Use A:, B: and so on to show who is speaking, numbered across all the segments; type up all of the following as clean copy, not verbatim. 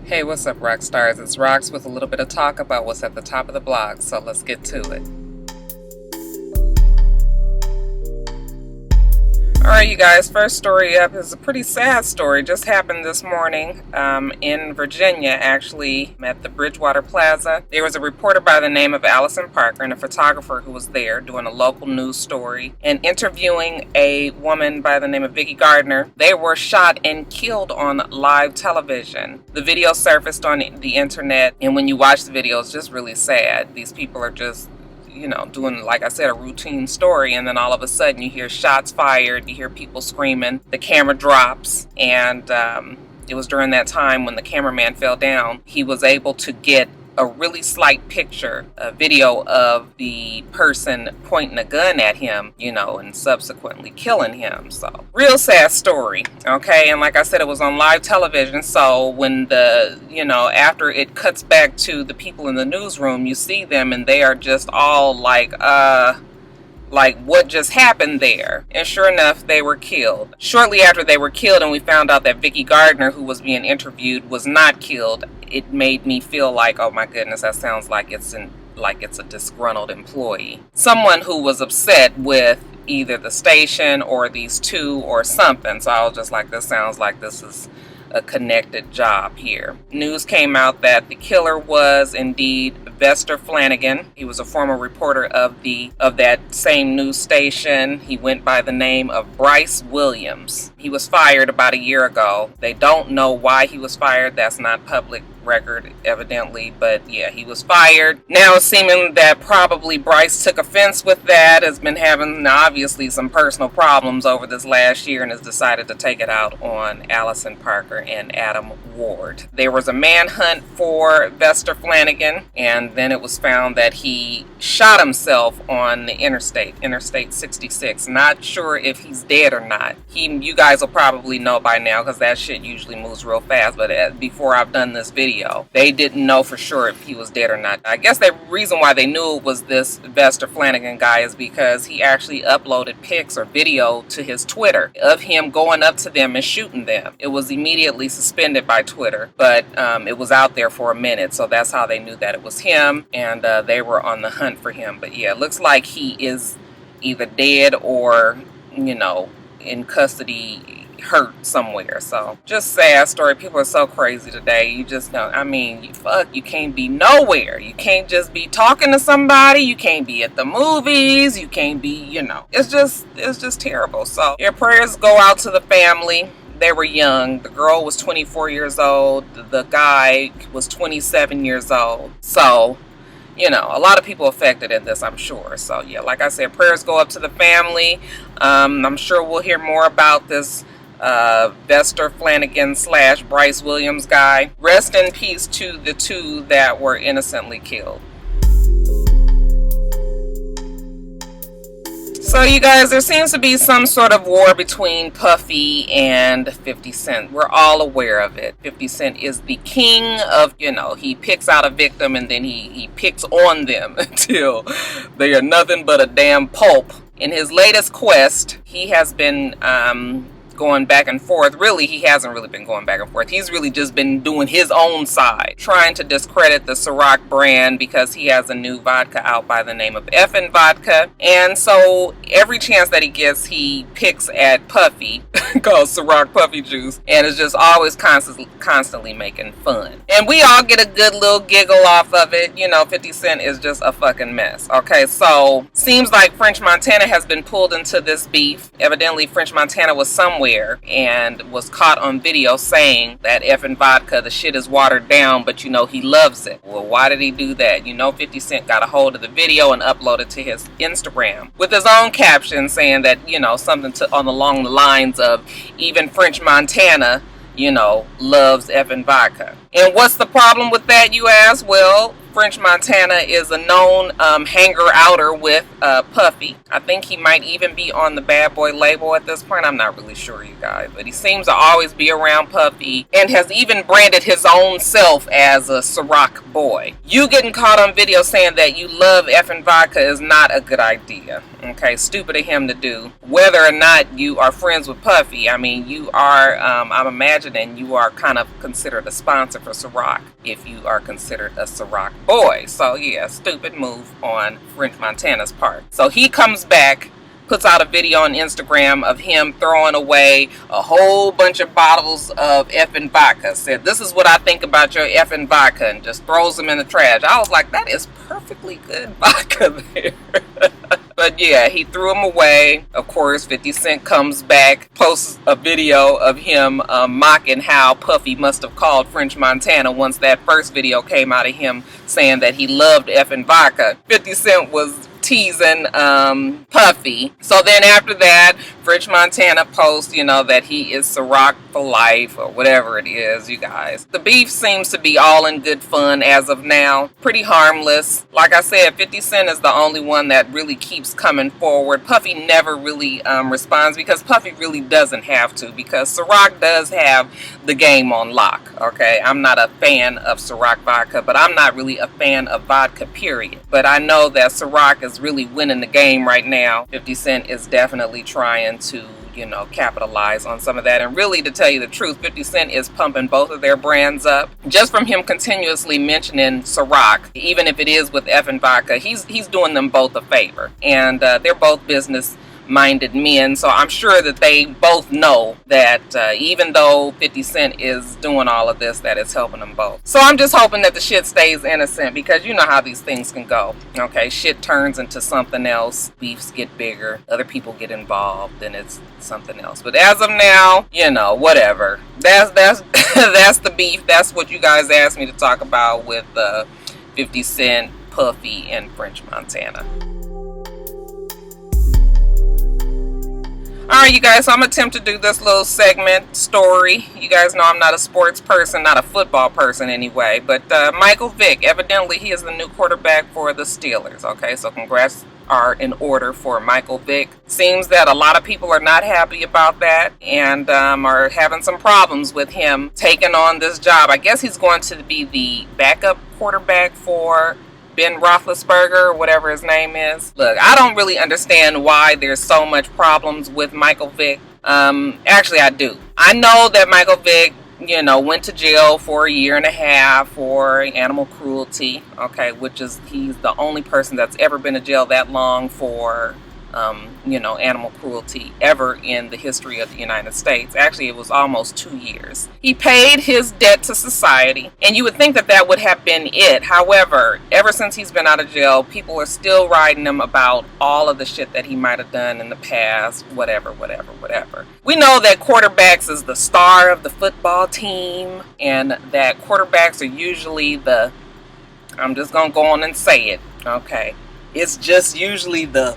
A: Hey, what's up, Roxstars? It's Rox with a little bit of talk about what's at the top of the blog, so let's get to it. Alright, you guys, first story up is a pretty sad story. Just happened this morning in Virginia, actually, at the Bridgewater Plaza. There was a reporter by the name of Allison Parker and a photographer who was there doing a local news story and interviewing a woman by the name of Vicky Gardner. They were shot and killed on live television. The video surfaced on the internet, and when you watch the video, it's just really sad. These people are just, you know, doing, like I said, a routine story, and then all of a sudden you hear shots fired, you hear people screaming, the camera drops, and it was during that time when the cameraman fell down. He was able to get a really slight picture, a video of the person pointing a gun at him, you know, and subsequently killing him. So, real sad story, okay? And like I said, it was on live television, so when the, you know, after it cuts back to the people in the newsroom, you see them and they are just all like what just happened there? And sure enough, they were killed. Shortly after they were killed and we found out that Vicky Gardner, who was being interviewed, was not killed, it made me feel like, oh my goodness, that sounds like it's a disgruntled employee. Someone who was upset with either the station or these two or something. So I was just like, this sounds like this is a connected job here. News came out that the killer was indeed Vester Flanagan. He was a former reporter of that same news station. He went by the name of Bryce Williams. He was fired about a year ago. They don't know why he was fired. That's not public record, evidently, but yeah, he was fired. Now it's seeming that probably Bryce took offense with that, has been having obviously some personal problems over this last year, and has decided to take it out on Allison Parker and Adam Ward. There was a manhunt for Vester Flanagan, and then it was found that he shot himself on the Interstate 66. Not sure if he's dead or not. You guys will probably know by now because that shit usually moves real fast, but before I've done this video, they didn't know for sure if he was dead or not. I guess the reason why they knew it was this Vester Flanagan guy is because he actually uploaded pics or video to his Twitter of him going up to them and shooting them. It was immediately suspended by Twitter, but it was out there for a minute, so that's how they knew that it was him, and they were on the hunt for him. But yeah, it looks like he is either dead or, you know, in custody, hurt somewhere. So just sad story. People are so crazy today. You just don't, I mean, fuck, you can't be nowhere. You can't just be talking to somebody. You can't be at the movies. You can't be, you know, it's just terrible. So your prayers go out to the family. They were young. The girl was 24 years old. The guy was 27 years old. So, you know, a lot of people affected in this, I'm sure. So yeah, like I said, prayers go up to the family. I'm sure we'll hear more about this Vester Flanagan / Bryce Williams guy. Rest in peace to the two that were innocently killed. So you guys, there seems to be some sort of war between Puffy and 50 Cent. We're all aware of it. 50 Cent is the king of, you know, he picks out a victim and then he picks on them until they are nothing but a damn pulp. In his latest quest, he has been going back and forth. Really, he hasn't really been going back and forth. He's really just been doing his own side, trying to discredit the Ciroc brand because he has a new vodka out by the name of EffenVsCiroc. And so every chance that he gets, he picks at Puffy, called Ciroc Puffy Juice, and is just always constantly making fun. And we all get a good little giggle off of it. You know, 50 Cent is just a fucking mess. Okay, so seems like French Montana has been pulled into this beef. Evidently, French Montana was somewhere and was caught on video saying that EffenVsCiroc, the shit is watered down, but you know he loves it. Well, why did he do that? You know, 50 Cent got a hold of the video and uploaded it to his Instagram with his own caption saying that, you know, something along the lines of, even French Montana, you know, loves EffenVsCiroc. And what's the problem with that, you ask? Well, French Montana is a known hanger-outer with Puffy. I think he might even be on the Bad Boy label at this point. I'm not really sure, you guys. But he seems to always be around Puffy and has even branded his own self as a Ciroc boy. You getting caught on video saying that you love EffenVsCiroc is not a good idea. Okay, stupid of him to do. Whether or not you are friends with Puffy, I mean, you are, I'm imagining you are kind of considered a sponsor for Ciroc if you are considered a Ciroc boy. So yeah, stupid move on French Montana's part. So he comes back, puts out a video on Instagram of him throwing away a whole bunch of bottles of effing vodka. Said, this is what I think about your effing vodka, and just throws them in the trash. I was like, that is perfectly good vodka there. But yeah, he threw them away. Of course, 50 Cent comes back, posts a video of him mocking how Puffy must have called French Montana once that first video came out of him saying that he loved effing vodka. 50 Cent was teasing Puffy. So then after that, French Montana posts, you know, that he is Ciroc for life or whatever it is, you guys. The beef seems to be all in good fun as of now. Pretty harmless. Like I said, 50 Cent is the only one that really keeps coming forward. Puffy never really responds because Puffy really doesn't have to, because Ciroc does have the game on lock, okay? I'm not a fan of Ciroc vodka, but I'm not really a fan of vodka, period. But I know that Ciroc is really winning the game right now. 50 Cent is definitely trying to, you know, capitalize on some of that. And really, to tell you the truth, 50 Cent is pumping both of their brands up. Just from him continuously mentioning Ciroc, even if it is with effing vodka, he's doing them both a favor. And they're both business-minded men, so I'm sure that they both know that even though 50 Cent is doing all of this, that it's helping them both. So I'm just hoping that the shit stays innocent, because you know how these things can go. Okay, shit turns into something else, beefs get bigger, other people get involved, and it's something else. But as of now, you know, whatever. That's that's the beef. That's what you guys asked me to talk about with 50 Cent, Puffy, and French Montana. Alright, you guys, so I'm going to attempt to do this little segment story. You guys know I'm not a sports person, not a football person anyway. But Michael Vick, evidently he is the new quarterback for the Steelers. Okay, so congrats are in order for Michael Vick. Seems that a lot of people are not happy about that and are having some problems with him taking on this job. I guess he's going to be the backup quarterback for Ben Roethlisberger, or whatever his name is. Look, I don't really understand why there's so much problems with Michael Vick. Actually, I do. I know that Michael Vick, you know, went to jail for 1.5 years for animal cruelty. Okay, which is, he's the only person that's ever been to jail that long for you know, animal cruelty ever in the history of the United States. Actually, it was almost 2 years. He paid his debt to society, and you would think that that would have been it. However, ever since he's been out of jail, people are still writing him about all of the shit that he might have done in the past, whatever. We know that quarterbacks is the star of the football team, and that quarterbacks are usually the, I'm just gonna go on and say it, okay? It's just usually the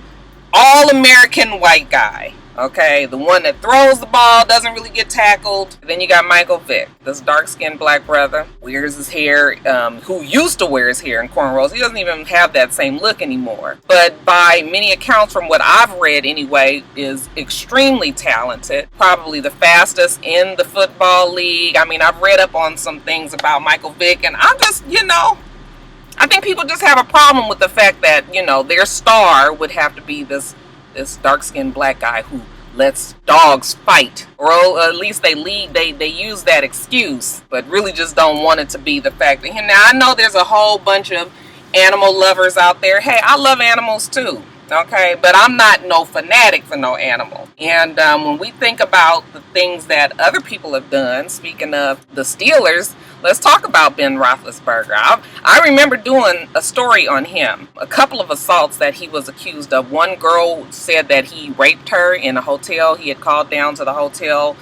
A: all-American white guy, okay? The one that throws the ball, doesn't really get tackled. Then you got Michael Vick, this dark-skinned black brother, wears his hair, who used to wear his hair in cornrows. He doesn't even have that same look anymore. But by many accounts, from what I've read anyway, is extremely talented. Probably the fastest in the football league. I mean, I've read up on some things about Michael Vick, and I'm just, you know, I think people just have a problem with the fact that, you know, their star would have to be this dark-skinned black guy who lets dogs fight. Or at least they use that excuse, but really just don't want it to be the fact that him. Now, I know there's a whole bunch of animal lovers out there. Hey, I love animals too. Okay, but I'm not no fanatic for no animal. And when we think about the things that other people have done, speaking of the Steelers, let's talk about Ben Roethlisberger. I remember doing a story on him. A couple of assaults that he was accused of. One girl said that he raped her in a hotel. He had called down to the hotel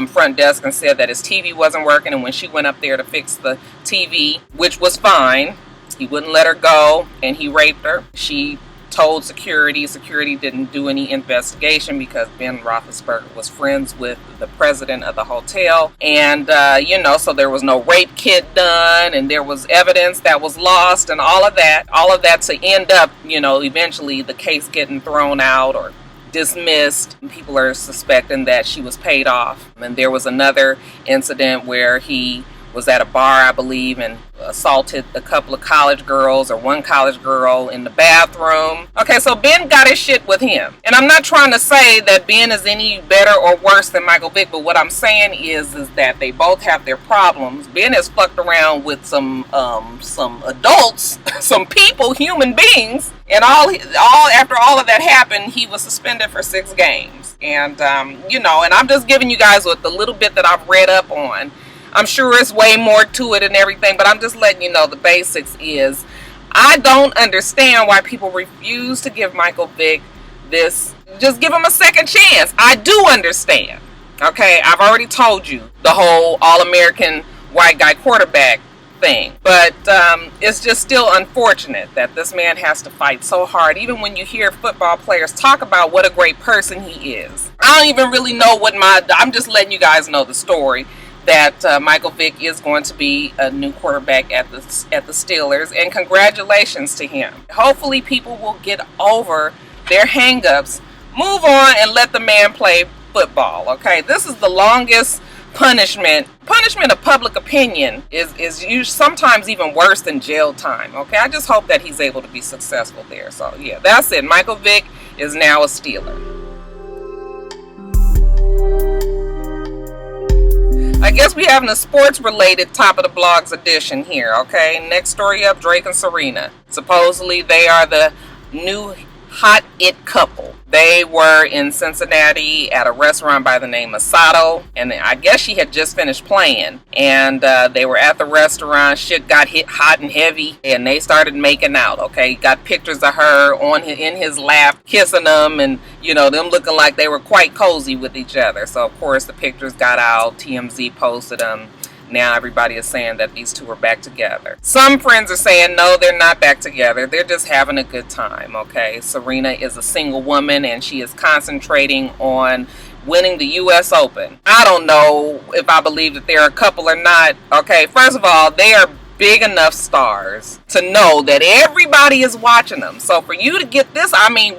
A: front desk and said that his TV wasn't working, and when she went up there to fix the TV, which was fine, he wouldn't let her go, and he raped her. She told security didn't do any investigation because Ben Roethlisberger was friends with the president of the hotel, and you know, so there was no rape kit done, and there was evidence that was lost, and all of that to end up, you know, eventually the case getting thrown out or dismissed. People are suspecting that she was paid off. And there was another incident where he was at a bar, I believe, and assaulted a couple of college girls or one college girl in the bathroom. Okay, so Ben got his shit with him. And I'm not trying to say that Ben is any better or worse than Michael Vick, but what I'm saying is that they both have their problems. Ben has fucked around with some adults, some people, human beings, and all after all of that happened, he was suspended for 6 games. And you know, and I'm just giving you guys with the little bit that I've read up on. I'm sure it's way more to it and everything, but I'm just letting you know the basics is I don't understand why people refuse to give Michael Vick this, just give him a second chance. I do understand. Okay, I've already told you the whole all-American white guy quarterback thing, but it's just still unfortunate that this man has to fight so hard, even when you hear football players talk about what a great person he is. I don't even really know what I'm just letting you guys know the story that Michael Vick is going to be a new quarterback at the Steelers, and congratulations to him. Hopefully people will get over their hang-ups, move on, and let the man play football. Okay, this is the longest punishment of public opinion is sometimes even worse than jail time. Okay, I just hope that he's able to be successful there. So yeah, that's it. Michael Vick is now a Steeler. I guess we having a sports-related top of the blogs edition here, okay? Next story up, Drake and Serena. Supposedly they are the new hot it couple. They were in Cincinnati at a restaurant by the name of Xoxo, and I guess she had just finished playing, and they were at the restaurant. Shit got hit hot and heavy, and they started making out. Okay, got pictures of her in his lap, kissing them, and you know, them looking like they were quite cozy with each other. So of course the pictures got out. TMZ posted them. Now everybody is saying that these two are back together. Some friends are saying no, they're not back together. They're just having a good time, okay? Serena is a single woman and she is concentrating on winning the U.S. Open. I don't know if I believe that they're a couple or not, okay? First of all, they are big enough stars to know that everybody is watching them. So for you to get this, I mean,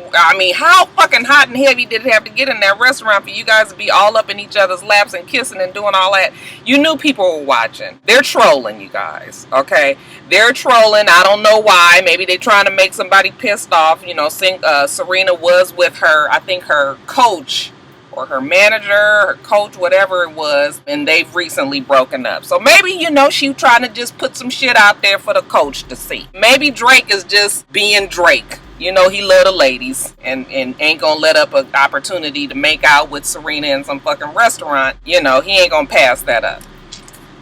A: how fucking hot and heavy did it have to get in that restaurant for you guys to be all up in each other's laps and kissing and doing all that? You knew people were watching. They're trolling, you guys, okay? They're trolling. I don't know why. Maybe they're trying to make somebody pissed off. You know, Serena was with her, I think her coach, or her manager, her coach, whatever it was, and they've recently broken up. So maybe, you know, she trying to just put some shit out there for the coach to see. Maybe Drake is just being Drake. You know, he love the ladies and ain't gonna let up an opportunity to make out with Serena in some fucking restaurant. You know, he ain't gonna pass that up.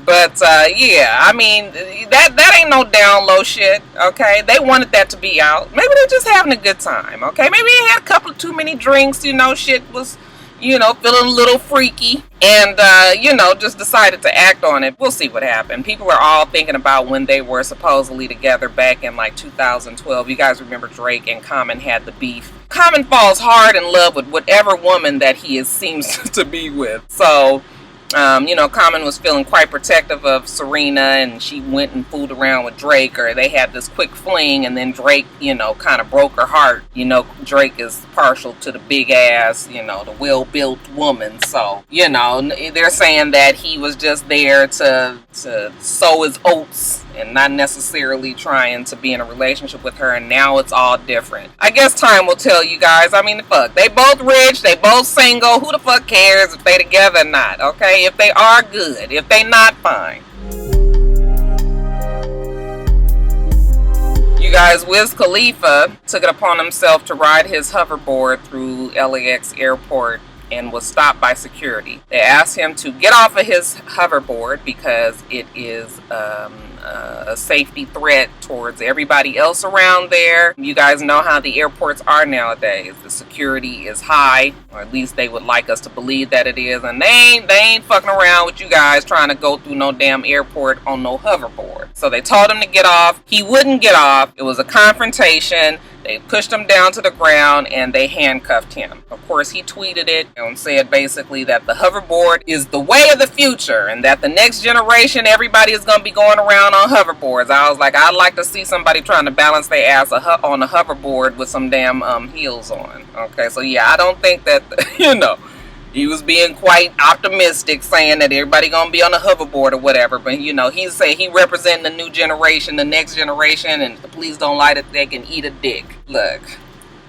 A: But, yeah, I mean, that ain't no down low shit, okay? They wanted that to be out. Maybe they're just having a good time, okay? Maybe they had a couple of too many drinks, you know, shit was, you know, feeling a little freaky, and, you know, just decided to act on it. We'll see what happened. People were all thinking about when they were supposedly together back in, like, 2012. You guys remember Drake and Common had the beef. Common falls hard in love with whatever woman that he seems to be with. So, you know, Common was feeling quite protective of Serena, and she went and fooled around with Drake, or they had this quick fling, and then Drake, you know, kind of broke her heart. You know, Drake is partial to the big ass, you know, the well-built woman. So, you know, they're saying that he was just there to sow his oats and not necessarily trying to be in a relationship with her, and now it's all different. I guess time will tell, you guys. I mean, fuck, they both rich, they both single. Who the fuck cares if they together or not, okay? If they are, good. If they not, fine. You guys, Wiz Khalifa took it upon himself to ride his hoverboard through LAX airport and was stopped by security. They asked him to get off of his hoverboard because it is a safety threat towards everybody else around there. You guys know how the airports are nowadays. The security is high, or at least they would like us to believe that it is, and they ain't fucking around with you guys trying to go through no damn airport on no hoverboard. So they told him to get off. He wouldn't get off. It was a confrontation. They pushed him down to the ground and they handcuffed him. Of course, he tweeted it and said basically that the hoverboard is the way of the future and that the next generation, everybody is going to be going around on hoverboards. I was like, I'd like to see somebody trying to balance their ass on a hoverboard with some damn heels on. Okay, so yeah, I don't think that, you know, He was being quite optimistic, saying that everybody gonna be on a hoverboard or whatever. But you know, he's saying he representing the new generation, the next generation, and if the police don't like it, they can eat a dick. Look,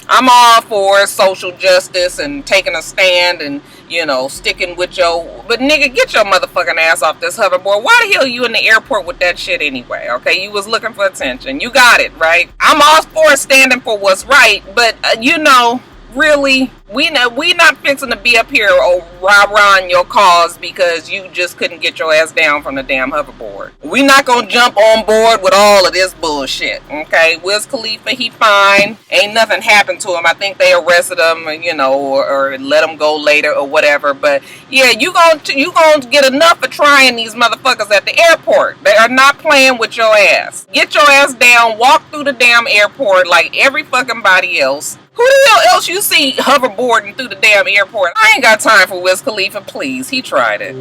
A: I'm all for social justice and taking a stand and, you know, sticking with your... But nigga, get your motherfucking ass off this hoverboard. Why the hell you in the airport with that shit anyway? Okay, you was looking for attention. You got it, right? I'm all for standing for what's right, but, you know... Really, we not fixing to be up here or rah-rahing your cause because you just couldn't get your ass down from the damn hoverboard. We not gonna jump on board with all of this bullshit, okay? Wiz Khalifa, he fine. Ain't nothing happened to him. I think they arrested him, you know, or let him go later or whatever. But yeah, you gonna get enough for trying these motherfuckers at the airport. They are not playing with your ass. Get your ass down, walk through the damn airport like every fucking body else. Who the hell else you see hoverboarding through the damn airport? I ain't got time for Wiz Khalifa, please. He tried it.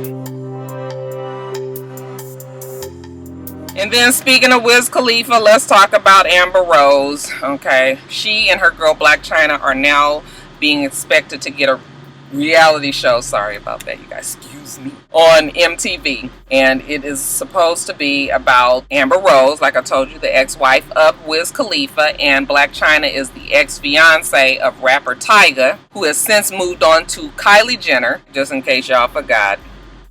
A: And then speaking of Wiz Khalifa, let's talk about Amber Rose. Okay, she and her girl Black China are now being expected to get a reality show. Sorry about that, you guys. Excuse me. On MTV. And it is supposed to be about Amber Rose, like I told you, the ex-wife of Wiz Khalifa, and Black China is the ex-fiance of rapper Tyga, who has since moved on to Kylie Jenner, just in case y'all forgot.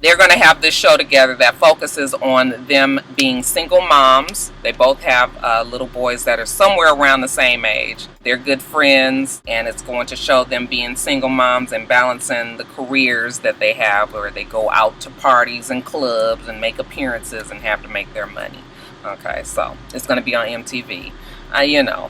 A: They're going to have this show together that focuses on them being single moms. They both have little boys that are somewhere around the same age. They're good friends, and it's going to show them being single moms and balancing the careers that they have, where they go out to parties and clubs and make appearances and have to make their money. Okay, so it's going to be on MTV. You know.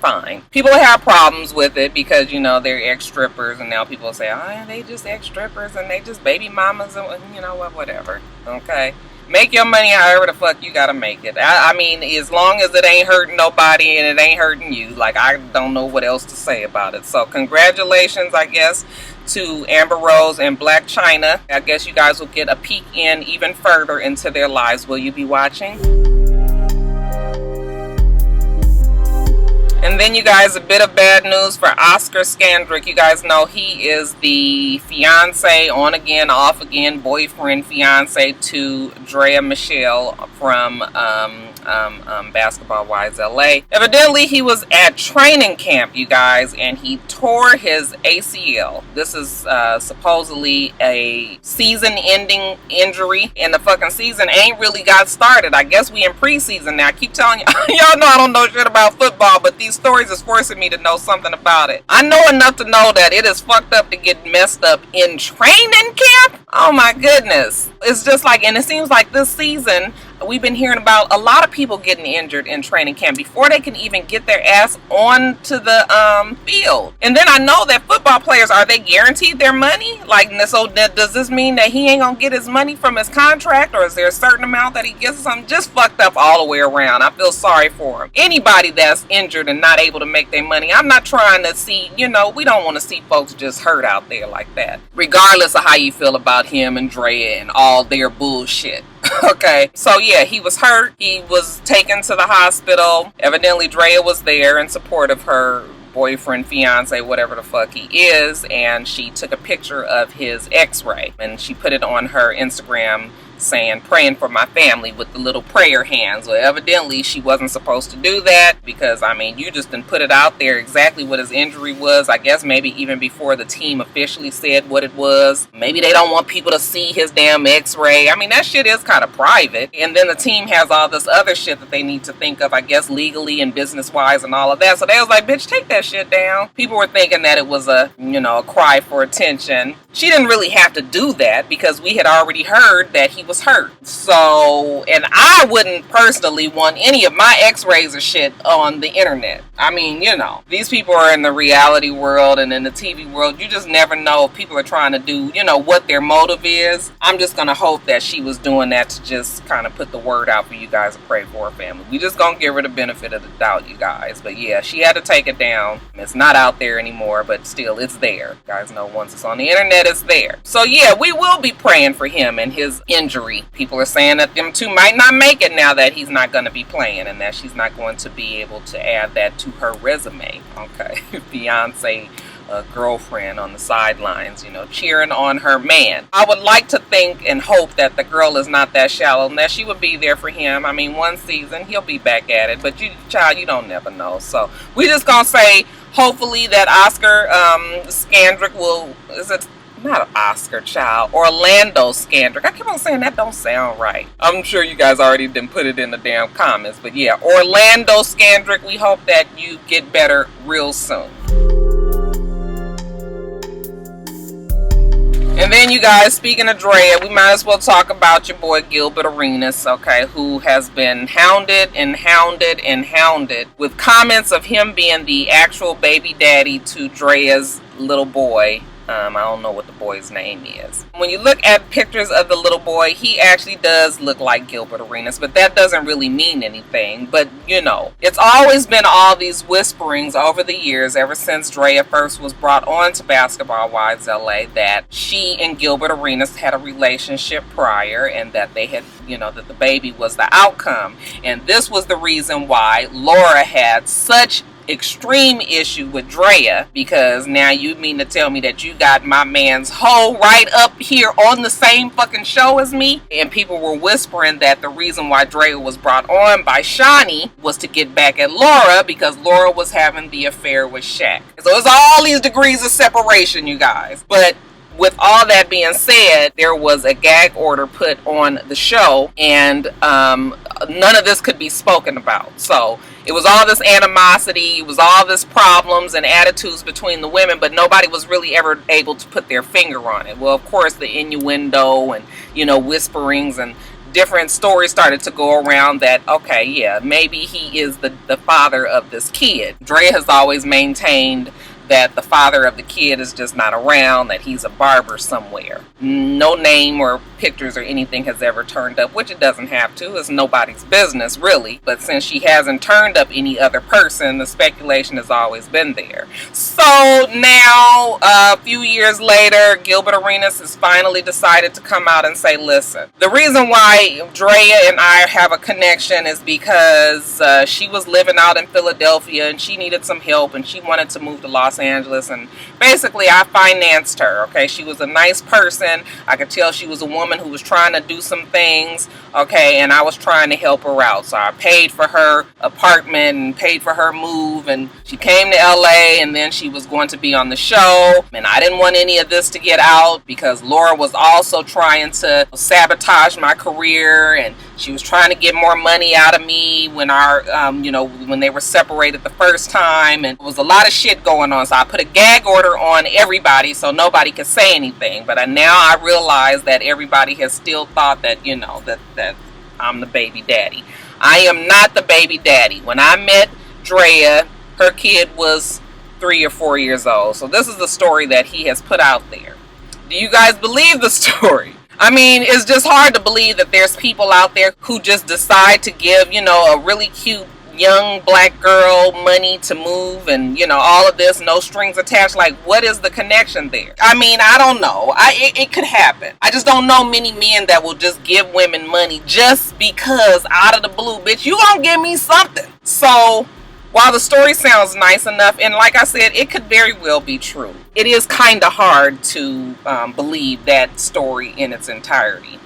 A: Fine. People have problems with it because, you know, they're ex-strippers, and now people say, oh, they just ex-strippers and they just baby mamas and, you know what, whatever. Okay? Make your money however the fuck you gotta make it. I mean, as long as it ain't hurting nobody and it ain't hurting you, like, I don't know what else to say about it. So, congratulations, I guess, to Amber Rose and Black China. I guess you guys will get a peek in even further into their lives. Will you be watching? And then, you guys, a bit of bad news for Oscar Scandrick. You guys know he is the fiance, on again, off again, boyfriend, fiance to Drea Michelle from Basketball Wives LA. Evidently, he was at training camp, you guys, and he tore his ACL. This is supposedly a season-ending injury, and the fucking season ain't really got started. I guess we in preseason now. I keep telling you, y'all know I don't know shit about football, but these stories is forcing me to know something about it. I know enough to know that it is fucked up to get messed up in training camp. Oh my goodness. It's just like, and it seems like this season we've been hearing about a lot of people getting injured in training camp before they can even get their ass onto the field. And then I know that football players, are they guaranteed their money? Like, so does this mean that he ain't gonna get his money from his contract, or is there a certain amount that he gets or something? Just fucked up all the way around. I feel sorry for him. Anybody that's injured and not able to make their money, I'm not trying to see, you know, we don't want to see folks just hurt out there like that, regardless of how you feel about him and Drea and all their bullshit. Okay, so yeah, he was hurt. He was taken to the hospital. Evidently, Drea was there in support of her boyfriend, fiance, whatever the fuck he is, and she took a picture of his x-ray and she put it on her Instagram saying, praying for my family, with the little prayer hands. Well, evidently she wasn't supposed to do that, because I mean, you just didn't put it out there exactly what his injury was. I guess maybe even before the team officially said what it was. Maybe they don't want people to see his damn x-ray. I mean, that shit is kind of private. And then the team has all this other shit that they need to think of, I guess, legally and business wise and all of that. So they was like, bitch, take that shit down. People were thinking that it was a, you know, a cry for attention. She didn't really have to do that, because we had already heard that he was hurt. So, and I wouldn't personally want any of my x-rays or shit on the internet. I mean, you know, these people are in the reality world and in the TV world. You just never know if people are trying to do, you know, what their motive is. I'm just gonna hope that she was doing that to just kind of put the word out for you guys to pray for her family. We just gonna give her the benefit of the doubt, you guys. But yeah, she had to take it down. It's not out there anymore, but still, it's there. You guys know, once it's on the internet, it's there. So yeah, we will be praying for him and his injury. People are saying that them two might not make it now that he's not going to be playing, and that she's not going to be able to add that to her resume. Okay, fiance girlfriend on the sidelines, you know, cheering on her man. I would like to think and hope that the girl is not that shallow and that she would be there for him. I mean, one season, he'll be back at it. But you, child, you don't never know. So we just gonna say, hopefully that Oscar Scandrick will, is it not Oscar, child, Orlando Scandrick. I keep on saying that don't sound right. I'm sure you guys already didn't put it in the damn comments, but yeah, Orlando Scandrick, we hope that you get better real soon. And then, you guys, speaking of Drea, we might as well talk about your boy Gilbert Arenas, okay, who has been hounded and hounded and hounded with comments of him being the actual baby daddy to Drea's little boy. I don't know what the boy's name is. When you look at pictures of the little boy, he actually does look like Gilbert Arenas, but that doesn't really mean anything. But, you know, it's always been all these whisperings over the years, ever since Drea first was brought on to Basketball Wives LA, that she and Gilbert Arenas had a relationship prior and that they had, you know, that the baby was the outcome. And this was the reason why Laura had such extreme issue with Drea, because now you mean to tell me that you got my man's hoe right up here on the same fucking show as me? And people were whispering that the reason why Drea was brought on by Shawnee was to get back at Laura because Laura was having the affair with Shaq. So it's all these degrees of separation, you guys. But with all that being said, there was a gag order put on the show, and none of this could be spoken about. So it was all this animosity, it was all this problems and attitudes between the women, but nobody was really ever able to put their finger on it. Well, of course, the innuendo and, you know, whisperings and different stories started to go around that, okay, yeah, maybe he is the father of this kid. Drea has always maintained that the father of the kid is just not around, that he's a barber somewhere. No name or pictures or anything has ever turned up, which it doesn't have to. It's nobody's business, really. But since she hasn't turned up any other person, the speculation has always been there. So now, a few years later, Gilbert Arenas has finally decided to come out and say, listen, the reason why Drea and I have a connection is because she was living out in Philadelphia and she needed some help and she wanted to move to Los Angeles, and basically I financed her. Okay, she was a nice person. I could tell she was a woman who was trying to do some things, okay, and I was trying to help her out. So I paid for her apartment and paid for her move, and she came to LA, and then she was going to be on the show, and I didn't want any of this to get out because Laura was also trying to sabotage my career, and she was trying to get more money out of me when our you know, when they were separated the first time, and there was a lot of shit going on. So I put a gag order on everybody so nobody could say anything. But now I realize that everybody has still thought that, you know, that I'm the baby daddy. I am not the baby daddy. When I met Drea, her kid was 3 or 4 years old. So this is the story that he has put out there. Do you guys believe the story? I mean, it's just hard to believe that there's people out there who just decide to give, you know, a really cute young black girl money to move and, you know, all of this, no strings attached. Like, what is the connection there? I mean, I don't know. It could happen. I just don't know many men that will just give women money just because out of the blue, bitch, you gonna give me something. So while the story sounds nice enough, and like I said, it could very well be true, it is kind of hard to believe that story in its entirety.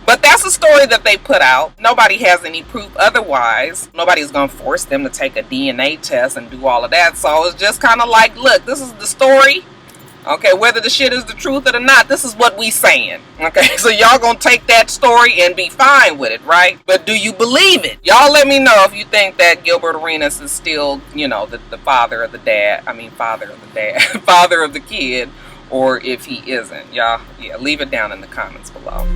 A: But that's a story that they put out. Nobody has any proof otherwise. Nobody's going to force them to take a DNA test and do all of that. So it's just kind of like, look, this is the story. Okay, whether the shit is the truth or not, this is what we saying. Okay, so y'all going to take that story and be fine with it, right? But do you believe it? Y'all let me know if you think that Gilbert Arenas is still, you know, the father of the dad. I mean, father of the dad. Father of the kid. Or if he isn't. Y'all, yeah, leave it down in the comments below.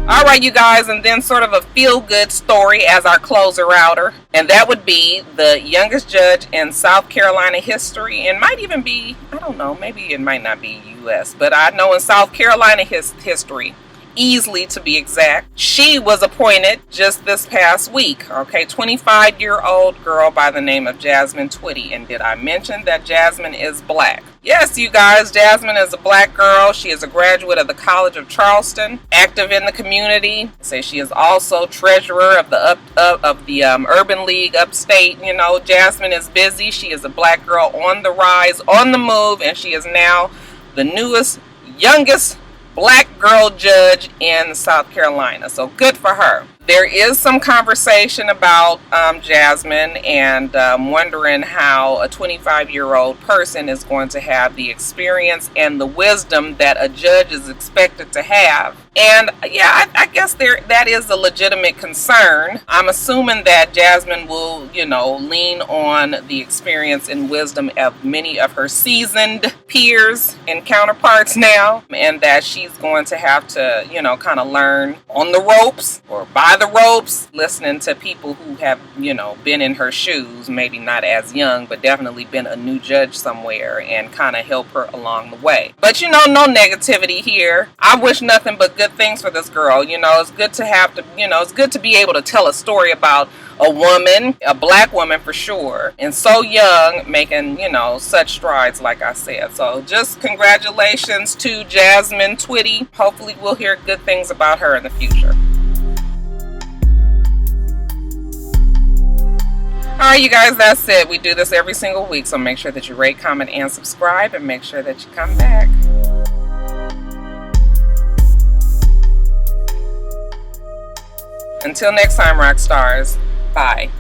A: Alright, you guys, and then sort of a feel-good story as our closer-outer. And that would be the youngest judge in South Carolina history, and might even be, I don't know, maybe it might not be U.S., but I know in South Carolina history, easily to be exact. She was appointed just this past week. Okay, 25-year-old girl by the name of Jasmine Twitty. And did I mention that Jasmine is black? Yes, you guys, Jasmine is a black girl. She is a graduate of the College of Charleston, active in the community. Say she is also treasurer of the Urban League upstate. You know, Jasmine is busy. She is a black girl on the rise, on the move, and she is now the newest, youngest black girl judge in South Carolina. So good for her. There is some conversation about Jasmine and wondering how a 25-year-old person is going to have the experience and the wisdom that a judge is expected to have. And yeah, I guess that is a legitimate concern. I'm assuming that Jasmine will, you know, lean on the experience and wisdom of many of her seasoned peers and counterparts now, and that she's going to have to, you know, kind of learn on the ropes or by the ropes, listening to people who have, you know, been in her shoes, maybe not as young, but definitely been a new judge somewhere, and kind of help her along the way. But, you know, no negativity here. I wish nothing but good things for this girl. You know, it's good to have to, you know, it's good to be able to tell a story about a woman, a black woman for sure, and so young, making, you know, such strides, like I said. So just congratulations to Jasmine Twitty. Hopefully we'll hear good things about her in the future. Alright, you guys, that's it. We do this every single week, so make sure that you rate, comment, and subscribe, and make sure that you come back. Until next time, rock stars. Bye.